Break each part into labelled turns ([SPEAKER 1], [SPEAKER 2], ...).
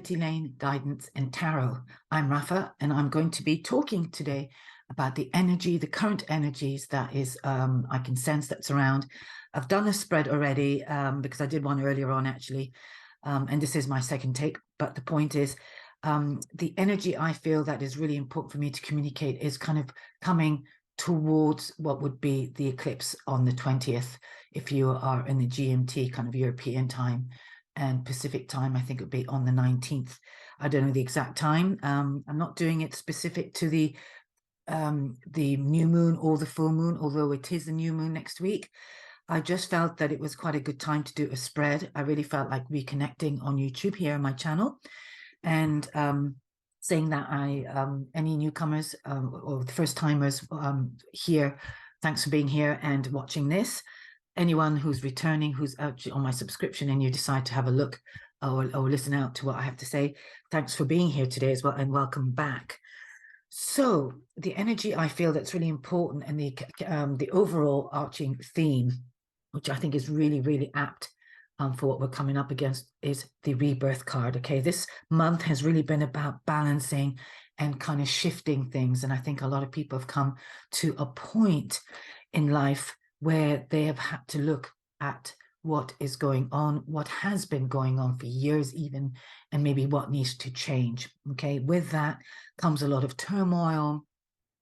[SPEAKER 1] Unity Lane, Guidance and Tarot. I'm Rafah, and I'm going to be talking today about the energy, the current energies that is, I can sense that's around. I've done a spread already because I did one earlier on actually, and this is my second take, but the point is the energy I feel that is really important for me to communicate is kind of coming towards what would be the eclipse on the 20th, if you are in the GMT kind of European time, and Pacific time, I think it would be on the 19th. I don't know the exact time. I'm not doing it specific to the new moon or the full moon, although it is the new moon next week. I just felt that it was quite a good time to do a spread. I really felt like reconnecting on YouTube here on my channel, and saying that any newcomers or the first timers here, thanks for being here and watching this. Anyone who's returning, who's actually on my subscription, and you decide to have a look or listen out to what I have to say, thanks for being here today as well, and welcome back. So the energy I feel that's really important, and the overall arching theme, which I think is really, really apt for what we're coming up against, is the rebirth card. Okay, this month has really been about balancing and kind of shifting things. And I think a lot of people have come to a point in life where they have had to look at what is going on, what has been going on for years even, and maybe what needs to change. Okay, with that comes a lot of turmoil.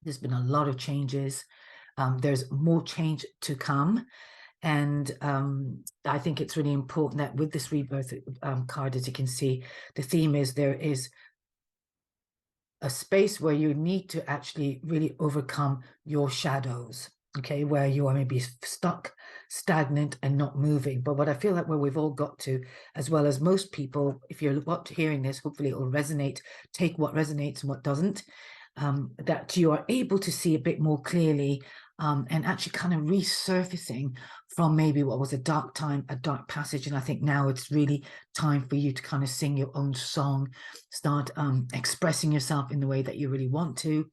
[SPEAKER 1] There's been a lot of changes. There's more change to come. And I think it's really important that with this rebirth card, as you can see, the theme is there is a space where you need to actually really overcome your shadows, okay, where you are maybe stuck, stagnant and not moving. But what I feel like where we've all got to, as well as most people, if you're hearing this, hopefully it will resonate, take what resonates and what doesn't, that you are able to see a bit more clearly, and actually kind of resurfacing from maybe what was a dark time, a dark passage. And I think now it's really time for you to kind of sing your own song, start expressing yourself in the way that you really want to.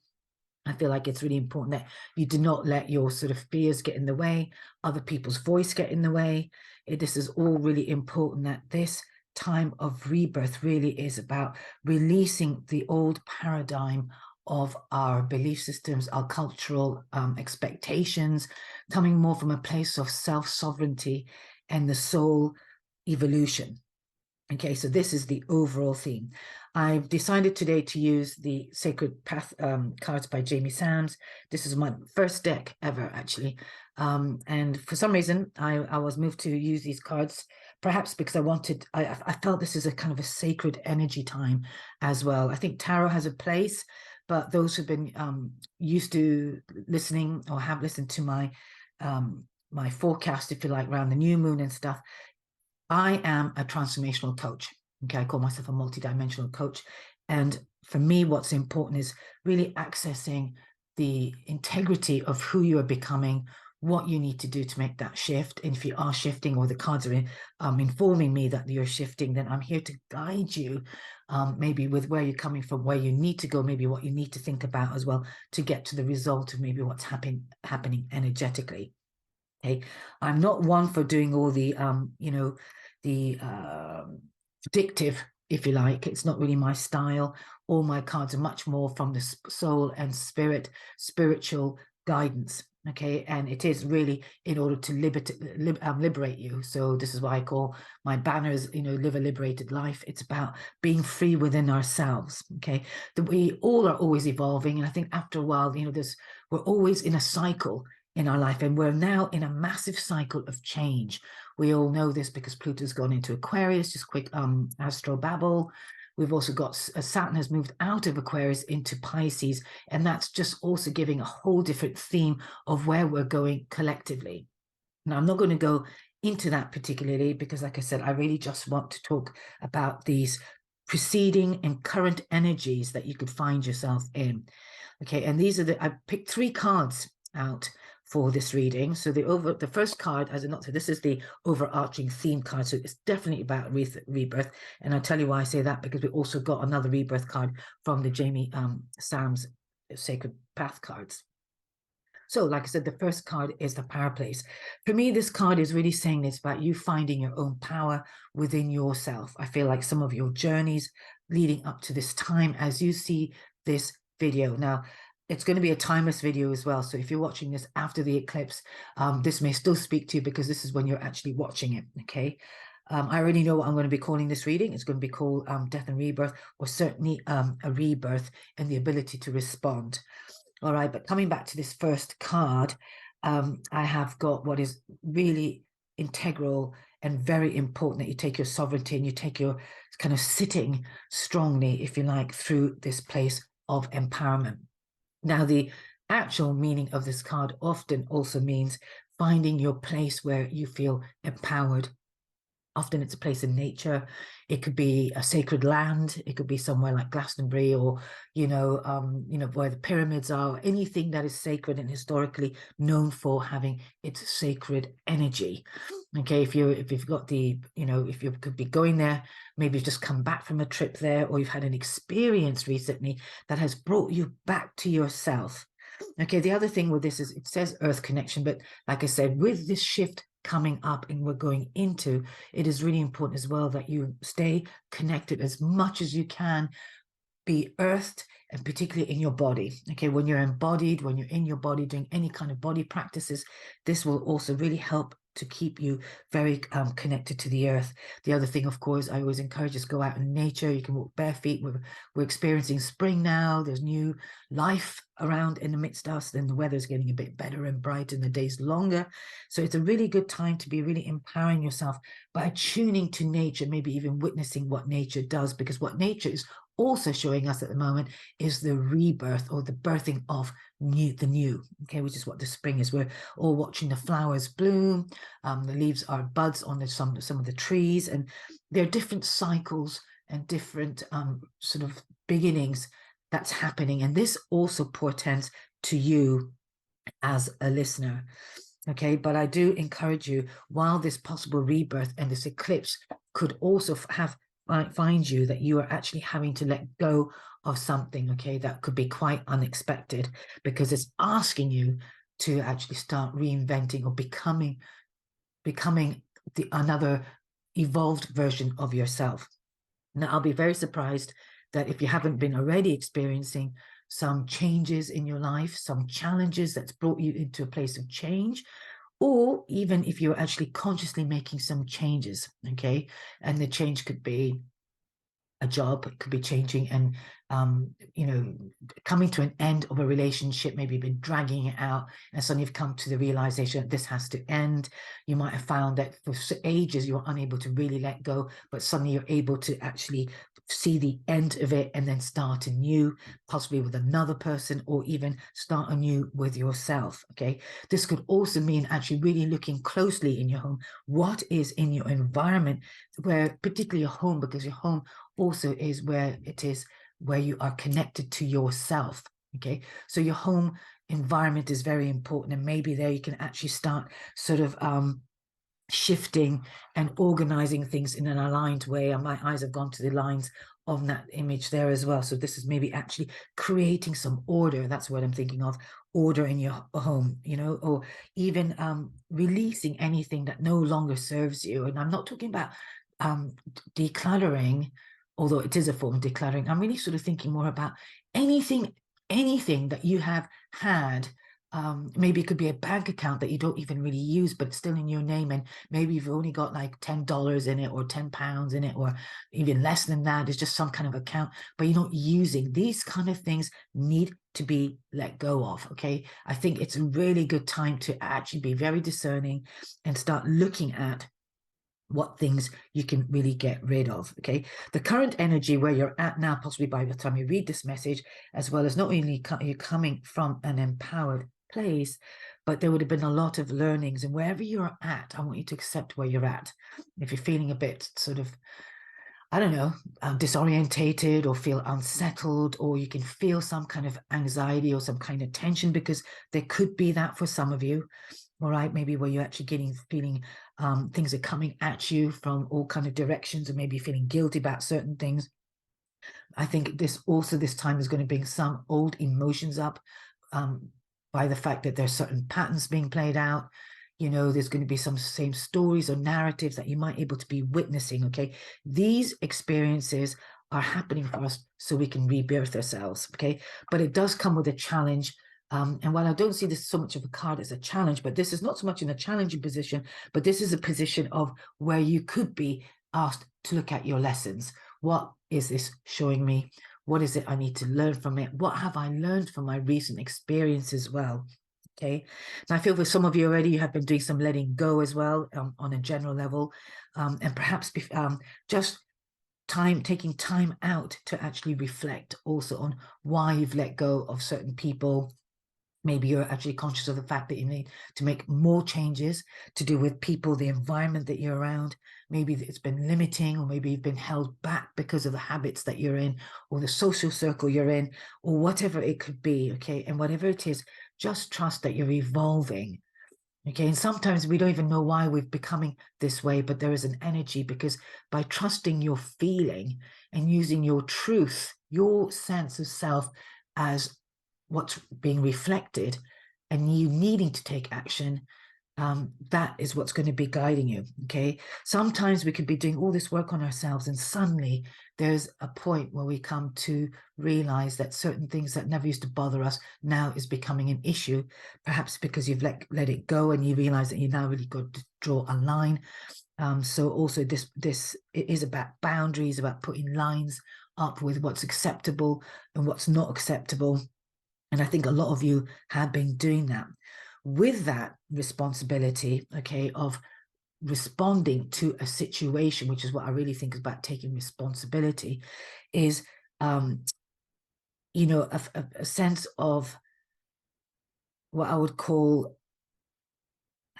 [SPEAKER 1] I feel like it's really important that you do not let your sort of fears get in the way, other people's voice get in the way. This is all really important, that this time of rebirth really is about releasing the old paradigm of our belief systems, our cultural expectations, coming more from a place of self-sovereignty and the soul evolution. Okay, so this is the overall theme. I've decided today to use the Sacred Path cards by Jamie Sams. This is my first deck ever, actually. And for some reason, I was moved to use these cards, perhaps because I felt this is a kind of a sacred energy time as well. I think tarot has a place, but those who've been used to listening or have listened to my my forecast, if you like, around the new moon and stuff, I am a transformational coach. Okay, I call myself a multidimensional coach. And for me, what's important is really accessing the integrity of who you are becoming, what you need to do to make that shift. And if you are shifting, or the cards are informing me that you're shifting, then I'm here to guide you, maybe with where you're coming from, where you need to go, maybe what you need to think about as well to get to the result of maybe what's happening energetically. Okay, I'm not one for doing all the the predictive, if you like. It's not really my style. All my cards are much more from the soul and spiritual guidance. Okay, and it is really in order to liberate you. So this is why I call my banners, live a liberated life. It's about being free within ourselves. Okay, that we all are always evolving, and I think after a while, we're always in a cycle in our life, and we're now in a massive cycle of change. We all know this because Pluto's gone into Aquarius. Just quick astro babble. We've also got Saturn has moved out of Aquarius into Pisces, and that's just also giving a whole different theme of where we're going collectively. Now, I'm not going to go into that particularly because, like I said, I really just want to talk about these preceding and current energies that you could find yourself in. Okay, and these are I picked 3 cards out for this reading. So the first card, as not so this is the overarching theme card, so it's definitely about rebirth. And I'll tell you why I say that, because we also got another rebirth card from the Jamie Sams Sacred Path cards. So like I said, the first card is the power place. For me, this card is really saying it's about you finding your own power within yourself. I feel like some of your journeys leading up to this time as you see this video. Now, it's going to be a timeless video as well. So if you're watching this after the eclipse, this may still speak to you because this is when you're actually watching it, okay? I already know what I'm going to be calling this reading. It's going to be called Death and Rebirth, or certainly a rebirth and the ability to respond. All right, but coming back to this first card, I have got what is really integral and very important, that you take your sovereignty and you take your kind of sitting strongly, if you like, through this place of empowerment. Now, the actual meaning of this card often also means finding your place where you feel empowered. Often it's a place in nature. It could be a sacred land. It could be somewhere like Glastonbury, or, where the pyramids are, anything that is sacred and historically known for having its sacred energy. Okay, if you've got the, if you could be going there, maybe you've just come back from a trip there, or you've had an experience recently that has brought you back to yourself. Okay, the other thing with this is it says earth connection, but like I said, with this shift coming up and we're going into, it is really important as well that you stay connected as much as you can, be earthed, and particularly in your body. Okay, when you're embodied, when you're in your body doing any kind of body practices, this will also really help to keep you very connected to the earth. The other thing, of course, I always encourage is go out in nature. You can walk bare feet. We're experiencing spring now. There's new life around in the midst of us, and the weather's getting a bit better and brighter and the days longer. So it's a really good time to be really empowering yourself by tuning to nature, maybe even witnessing what nature does, because what nature is also showing us at the moment is the rebirth, or the birthing of the new, okay, which is what the spring is. We're all watching the flowers bloom, the leaves are buds on some of the trees, and there are different cycles and different sort of beginnings that's happening, and this also portends to you as a listener. Okay, but I do encourage you, while this possible rebirth and this eclipse could also find you that you are actually having to let go of something, okay, that could be quite unexpected, because it's asking you to actually start reinventing or becoming another evolved version of yourself. Now, I'll be very surprised that if you haven't been already experiencing some changes in your life, some challenges that's brought you into a place of change, or even if you're actually consciously making some changes, okay? And the change could be a job, it could be changing and, coming to an end of a relationship. Maybe you've been dragging it out and suddenly you've come to the realization that this has to end. You might have found that for ages you were unable to really let go, but suddenly you're able to actually see the end of it and then start anew, possibly with another person, or even start anew with yourself, okay? This could also mean actually really looking closely in your home. What is in your environment, where particularly your home, because your home also is where you are connected to yourself, okay? So your home environment is very important, and maybe there you can actually start sort of shifting and organizing things in an aligned way. And my eyes have gone to the lines of that image there as well. So this is maybe actually creating some order. That's what I'm thinking of, order in your home, or even releasing anything that no longer serves you. And I'm not talking about decluttering, although it is a form of decluttering. I'm really sort of thinking more about anything that you have had. Maybe it could be a bank account that you don't even really use, but it's still in your name, and maybe you've only got like $10 in it, or £10 in it, or even less than that. It's just some kind of account, but you're not using. These kind of things need to be let go of, okay? I think it's a really good time to actually be very discerning and start looking at what things you can really get rid of, okay? The current energy where you're at now, possibly by the time you read this message, as well as not only you're coming from an empowered place, but there would have been a lot of learnings. And wherever you're at, I want you to accept where you're at. If you're feeling a bit sort of, I don't know, disorientated, or feel unsettled, or you can feel some kind of anxiety or some kind of tension, because there could be that for some of you. All right, maybe where you're actually feeling things are coming at you from all kind of directions, and maybe feeling guilty about certain things. I think this time is going to bring some old emotions up by the fact that there's certain patterns being played out. There's going to be some same stories or narratives that you might able to be witnessing, okay? These experiences are happening for us so we can rebirth ourselves, okay? But it does come with a challenge. And while I don't see this so much of a card as a challenge, but this is not so much in a challenging position, but this is a position of where you could be asked to look at your lessons. What is this showing me? What is it I need to learn from it? What have I learned from my recent experience as well? Okay. And I feel for some of you already, you have been doing some letting go as well, on a general level, and perhaps just taking time out to actually reflect also on why you've let go of certain people. Maybe you're actually conscious of the fact that you need to make more changes to do with people, the environment that you're around. Maybe it's been limiting, or maybe you've been held back because of the habits that you're in, or the social circle you're in, or whatever it could be, okay? And whatever it is, just trust that you're evolving, okay? And sometimes we don't even know why we're becoming this way, but there is an energy, because by trusting your feeling and using your truth, your sense of self as what's being reflected, and you needing to take action, that is what's going to be guiding you, okay? Sometimes we could be doing all this work on ourselves, and suddenly there's a point where we come to realize that certain things that never used to bother us now is becoming an issue, perhaps because you've let it go, and you realize that you now really got to draw a line. So also this it is about boundaries, about putting lines up with what's acceptable and what's not acceptable. And I think a lot of you have been doing that. With that responsibility, okay, of responding to a situation, which is what I really think is about taking responsibility, is, you know, a sense of what I would call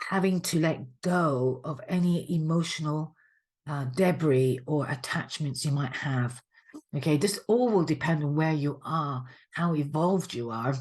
[SPEAKER 1] having to let go of any emotional debris or attachments you might have. Okay, this all will depend on where you are, how evolved you are.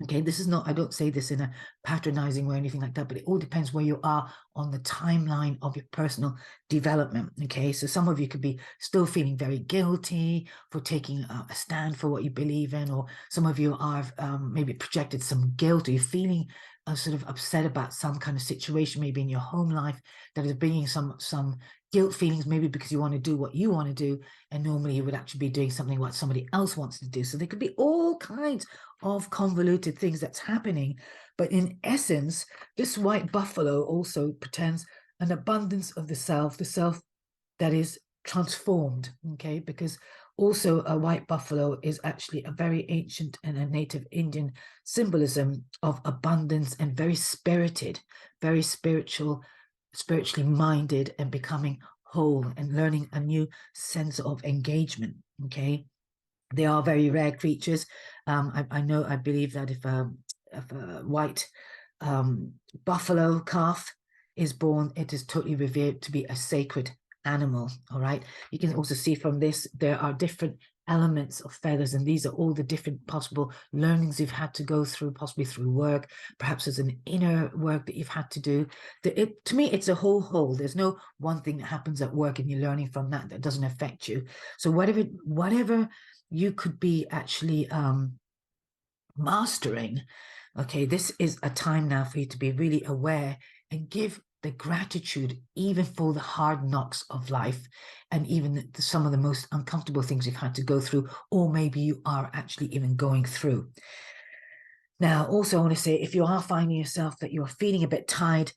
[SPEAKER 1] Okay, this is not, I don't say this in a patronizing way or anything like that, but it all depends where you are on the timeline of your personal development. Okay, so some of you could be still feeling very guilty for taking a stand for what you believe in, or some of you are maybe projected some guilt, or you're feeling sort of upset about some kind of situation, maybe in your home life, that is bringing some guilt feelings, maybe because you want to do what you want to do, and normally you would actually be doing something what somebody else wants to do. So there could be all kinds of convoluted things that's happening. But in essence, this white buffalo also pretends an abundance of the self that is transformed, okay? Because also a white buffalo is actually a very ancient and a native Indian symbolism of abundance, and very spirited, very spiritually minded, and becoming whole and learning a new sense of engagement, okay? They are very rare creatures. I believe that if a white buffalo calf is born, it is totally revered to be a sacred animal. All right. You can also see from this, there are different elements of feathers, and these are all the different possible learnings you've had to go through, possibly through work, perhaps there's an inner work that you've had to do. To me, it's a whole. There's no one thing that happens at work and you're learning from that doesn't affect you. So whatever you could be actually mastering, okay, this is a time now for you to be really aware and give the gratitude even for the hard knocks of life, and even some of the most uncomfortable things you've had to go through, or maybe you are actually even going through. Now, also I want to say, if you are finding yourself that you're feeling a bit tied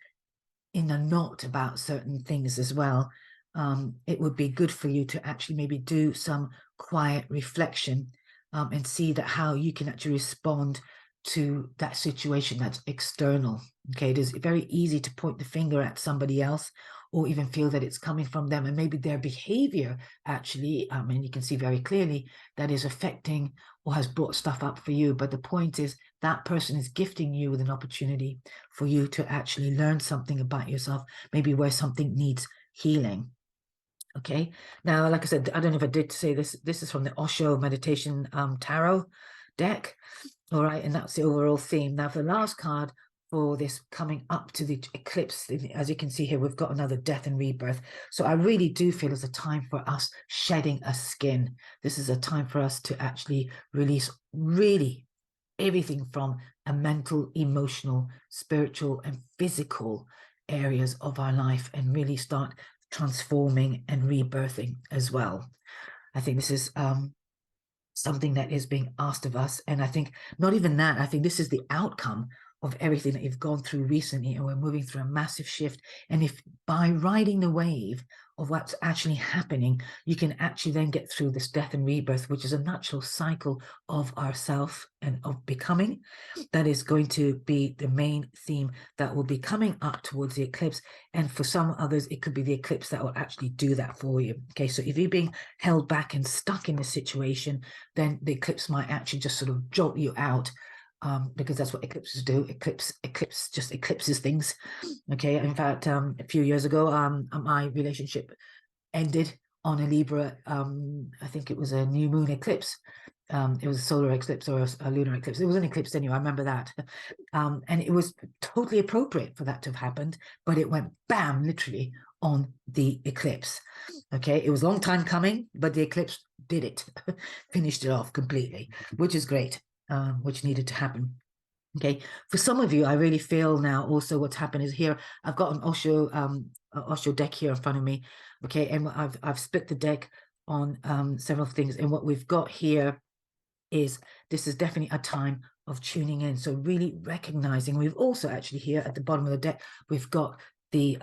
[SPEAKER 1] in a knot about certain things as well, it would be good for you to actually maybe do some quiet reflection, and see that how you can actually respond to that situation that's external. Okay, it is very easy to point the finger at somebody else, or even feel that it's coming from them, and maybe their behavior actually, and you can see very clearly that is affecting or has brought stuff up for you. But the point is, that person is gifting you with an opportunity for you to actually learn something about yourself, maybe where something needs healing. Okay, now, like I said, I don't know if I did say this, this is from the Osho meditation tarot deck. All right, and that's the overall theme. Now, for the last card for this coming up to the eclipse, as you can see here, we've got another death and rebirth. So I really do feel it's a time for us shedding a skin. This is a time for us to actually release really everything from a mental, emotional, spiritual, and physical areas of our life, and really start transforming and rebirthing as well. I think this is something that is being asked of us. And I think not even that, I think this is the outcome of everything that you've gone through recently, and we're moving through a massive shift. And if by riding the wave of what's actually happening, you can actually then get through this death and rebirth, which is a natural cycle of ourself and of becoming, that is going to be the main theme that will be coming up towards the eclipse. And for some others, it could be the eclipse that will actually do that for you. Okay, so if you're being held back and stuck in a situation, then the eclipse might actually just sort of jolt you out, because that's what eclipses do. Eclipse just eclipses things. Okay, in fact, a few years ago, my relationship ended on a Libra. I think it was a new moon eclipse. It was a solar eclipse or a lunar eclipse. It was an eclipse anyway, I remember that. And it was totally appropriate for that to have happened, but it went bam, literally on the eclipse. Okay, it was a long time coming, but the eclipse did it, finished it off completely, which is great, which needed to happen. Okay, for some of you, I really feel now also what's happened is here, I've got an Osho deck here in front of me. Okay, and I've split the deck on several things, and what we've got here is this is definitely a time of tuning in. So really recognizing, we've also actually here at the bottom of the deck, we've got the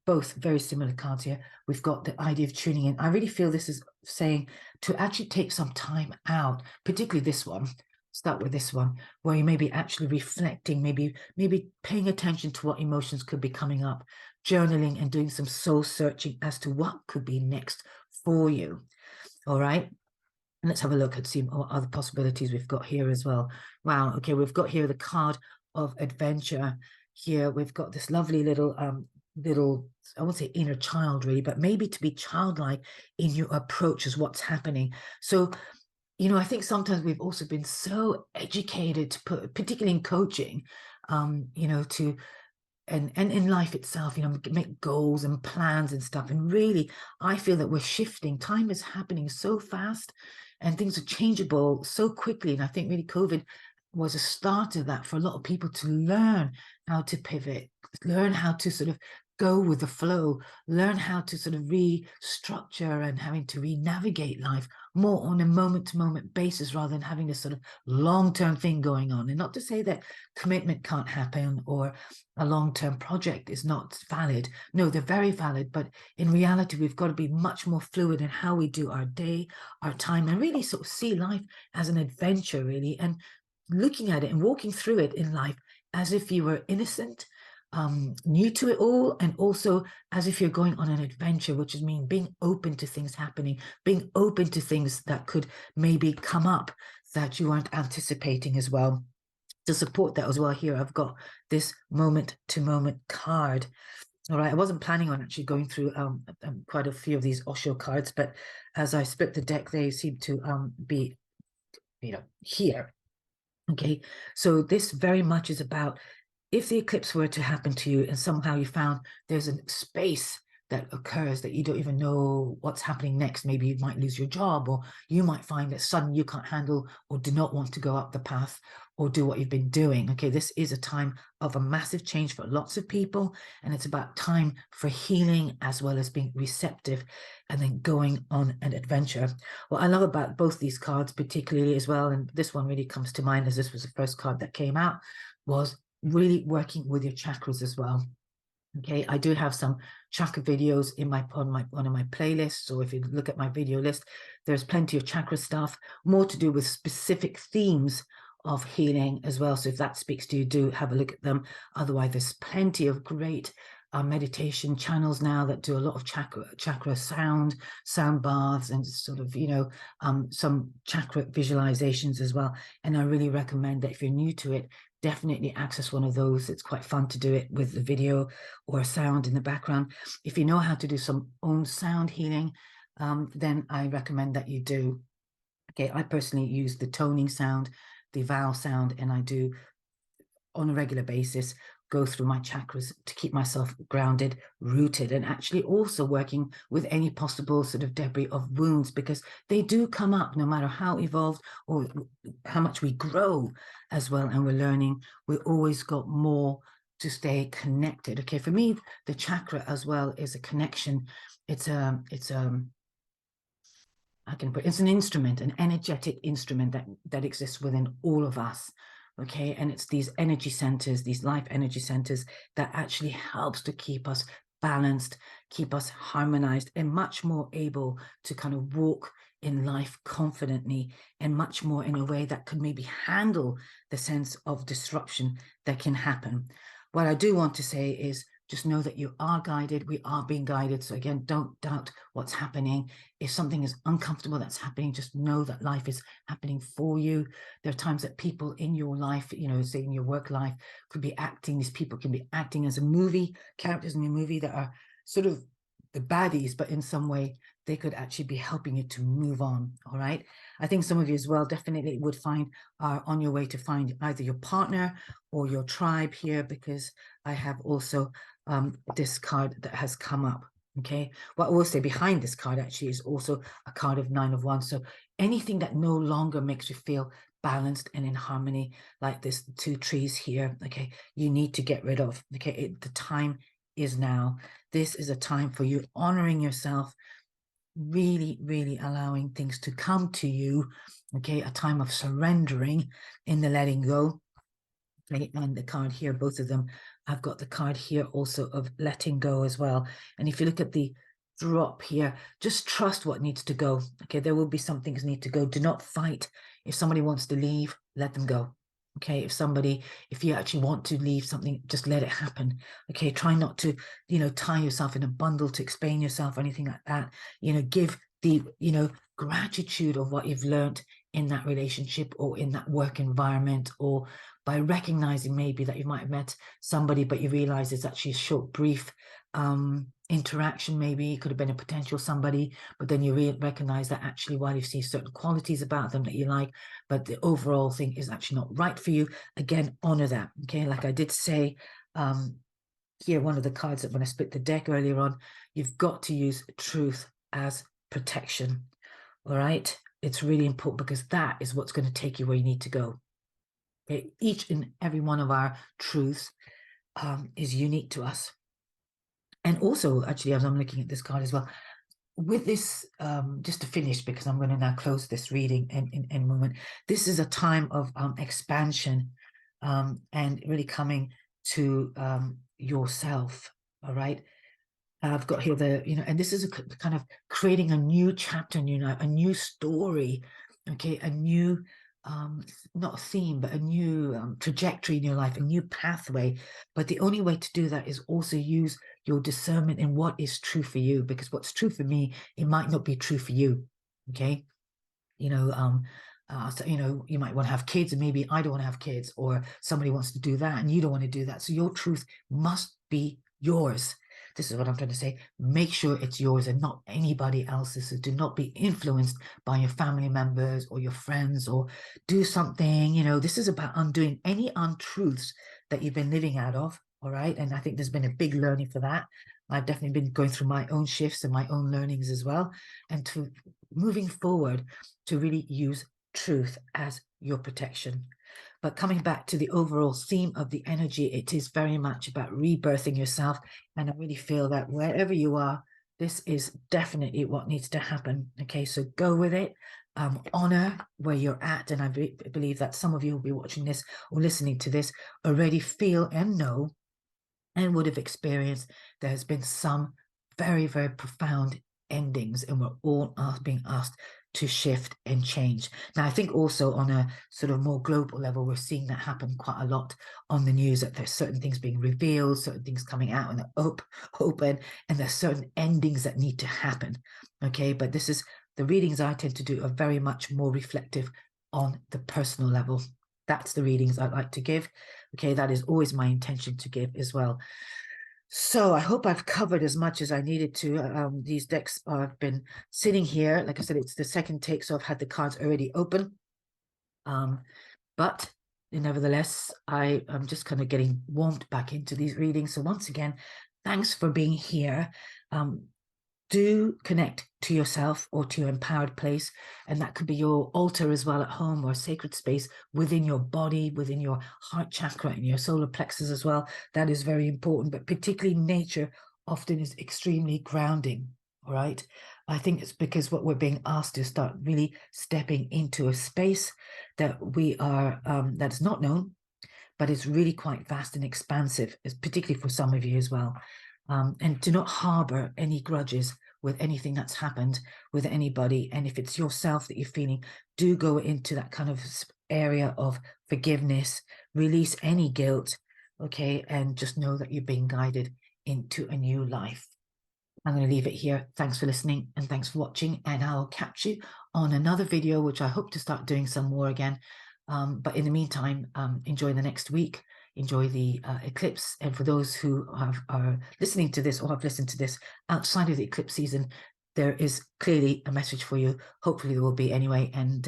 [SPEAKER 1] both very similar cards here. We've got the idea of tuning in. I really feel this is saying to actually take some time out, particularly this one. Start with this one, where you may be actually reflecting, maybe paying attention to what emotions could be coming up, journaling and doing some soul searching as to what could be next for you. All right. And let's have a look and see what other possibilities we've got here as well. Wow. Okay, we've got here the card of adventure. Here we've got this lovely little I won't say inner child really, but maybe to be childlike in your approach is what's happening. So, you know, I think sometimes we've also been so educated to put, particularly in coaching, you know, to and in life itself, you know, make goals and plans and stuff. And really, I feel that we're shifting. Time is happening so fast and things are changeable so quickly. And I think really COVID was a start of that for a lot of people to learn how to pivot, learn how to sort of go with the flow, learn how to sort of restructure and having to re-navigate life more on a moment-to-moment basis rather than having this sort of long-term thing going on. And not to say that commitment can't happen or a long-term project is not valid. No, they're very valid, but in reality, we've got to be much more fluid in how we do our day, our time, and really sort of see life as an adventure, really, and looking at it and walking through it in life as if you were innocent, new to it all, and also as if you're going on an adventure, which is mean being open to things happening, being open to things that could maybe come up that you weren't anticipating as well. To support that as well, here I've got this moment-to-moment card. All right, I wasn't planning on actually going through quite a few of these Osho cards, but as I split the deck, they seem to be, you know, here. Okay, so this very much is about if the eclipse were to happen to you and somehow you found there's a space that occurs that you don't even know what's happening next, maybe you might lose your job, or you might find that suddenly you can't handle or do not want to go up the path or do what you've been doing. Okay, this is a time of a massive change for lots of people, and it's about time for healing as well as being receptive and then going on an adventure. What I love about both these cards particularly as well, and this one really comes to mind as this was the first card that came out, was really working with your chakras as well. Okay, I do have some chakra videos in one of my playlists, or if you look at my video list, there's plenty of chakra stuff, more to do with specific themes of healing as well. So if that speaks to you, do have a look at them. Otherwise, there's plenty of great meditation channels now that do a lot of chakra sound baths and sort of, you know, some chakra visualizations as well. And I really recommend that if you're new to it, definitely access one of those. It's quite fun to do it with the video or sound in the background. If you know how to do some own sound healing, then I recommend that you do. Okay, I personally use the toning sound, the vowel sound, and I do on a regular basis go through my chakras to keep myself grounded, rooted, and actually also working with any possible sort of debris of wounds, because they do come up no matter how evolved or how much we grow as well, and we're learning. We always got more to stay connected. Okay, for me, the chakra as well is a connection. It's I can put, it's an instrument, an energetic instrument that exists within all of us. Okay, and it's these energy centers, these life energy centers, that actually helps to keep us balanced, keep us harmonized, and much more able to kind of walk in life confidently, and much more in a way that could maybe handle the sense of disruption that can happen. What I do want to say is, just know that you are guided. We are being guided. So again, don't doubt what's happening. If something is uncomfortable that's happening, just know that life is happening for you. There are times that people in your life, you know, say in your work life, could be acting, these people can be acting as a movie, characters in a movie that are sort of the baddies, but in some way they could actually be helping you to move on. All right. I think some of you as well definitely would find are on your way to find either your partner or your tribe here, because I have also this card that has come up. Okay, what I will say behind this card actually is also a card of 9 of Wands. So anything that no longer makes you feel balanced and in harmony, like this 2 trees here, okay, you need to get rid of. Okay, the time is now. This is a time for you honoring yourself, really, really allowing things to come to you. Okay, a time of surrendering in the letting go. Okay, and the card here, both of them, I've got the card here also of letting go as well. And if you look at the drop here, just trust what needs to go. Okay, there will be some things need to go. Do not fight. If somebody wants to leave, let them go. Okay, if you actually want to leave something, just let it happen. Okay, try not to, you know, tie yourself in a bundle to explain yourself or anything like that. You know, give the, you know, gratitude of what you've learned in that relationship or in that work environment, or by recognizing maybe that you might have met somebody, but you realize it's actually a short, brief interaction. Maybe it could have been a potential somebody, but then you recognize that actually while you've seen certain qualities about them that you like, but the overall thing is actually not right for you. Again, honor that. Okay, like I did say here, one of the cards that when I split the deck earlier on, you've got to use truth as protection. All right, it's really important, because that is what's going to take you where you need to go. Okay? Each and every one of our truths is unique to us. And also, actually, as I'm looking at this card as well, with this, just to finish, because I'm going to now close this reading in a moment, this is a time of expansion and really coming to yourself. All right. I've got here and this is a kind of creating a new chapter, a new story, okay, a new, not theme, but a new trajectory in your life, a new pathway. But the only way to do that is also use your discernment in what is true for you, because what's true for me, it might not be true for you, okay? So, you might want to have kids and maybe I don't want to have kids, or somebody wants to do that and you don't want to do that. So your truth must be yours. This is what I'm trying to say. Make sure it's yours and not anybody else's. So do not be influenced by your family members or your friends, or do something, this is about undoing any untruths that you've been living out of. All right. And I think there's been a big learning for that. I've definitely been going through my own shifts and my own learnings as well. And to moving forward, to really use truth as your protection. But coming back to the overall theme of the energy, it is very much about rebirthing yourself. And I really feel that wherever you are, this is definitely what needs to happen. Okay, so go with it. Honor where you're at. And I believe that some of you will be watching this or listening to this already feel and know and would have experienced there has been some very, very profound endings, and we're all being asked to shift and change. Now, I think also on a sort of more global level, we're seeing that happen quite a lot on the news, that there's certain things being revealed, certain things coming out and open, and there's certain endings that need to happen. Okay, but this is the readings I tend to do are very much more reflective on the personal level. That's the readings I like to give. Okay, that is always my intention to give as well. So I hope I've covered as much as I needed to. These decks have been sitting here. Like I said, it's the second take, so I've had the cards already open. But nevertheless, I am just kind of getting warmed back into these readings. So once again, thanks for being here. Do connect to yourself or to your empowered place, and that could be your altar as well at home, or a sacred space within your body, within your heart chakra and your solar plexus as well. That is very important, but particularly nature often is extremely grounding. All right, I think it's because what we're being asked to start really stepping into a space that we are, that is not known, but it's really quite vast and expansive, particularly for some of you as well. And do not harbor any grudges with anything that's happened with anybody. And if it's yourself that you're feeling, do go into that kind of area of forgiveness, release any guilt, okay? And just know that you're being guided into a new life. I'm going to leave it here. Thanks for listening and thanks for watching. And I'll catch you on another video, which I hope to start doing some more again. But in the meantime, enjoy the next week. Enjoy the eclipse. And for those who are listening to this or have listened to this outside of the eclipse season, there is clearly a message for you. Hopefully there will be anyway. And,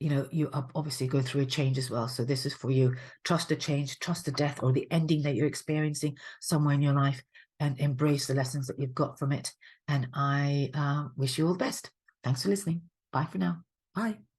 [SPEAKER 1] you know, you obviously go through a change as well. So this is for you. Trust the change, trust the death or the ending that you're experiencing somewhere in your life, and embrace the lessons that you've got from it. And I wish you all the best. Thanks for listening. Bye for now. Bye.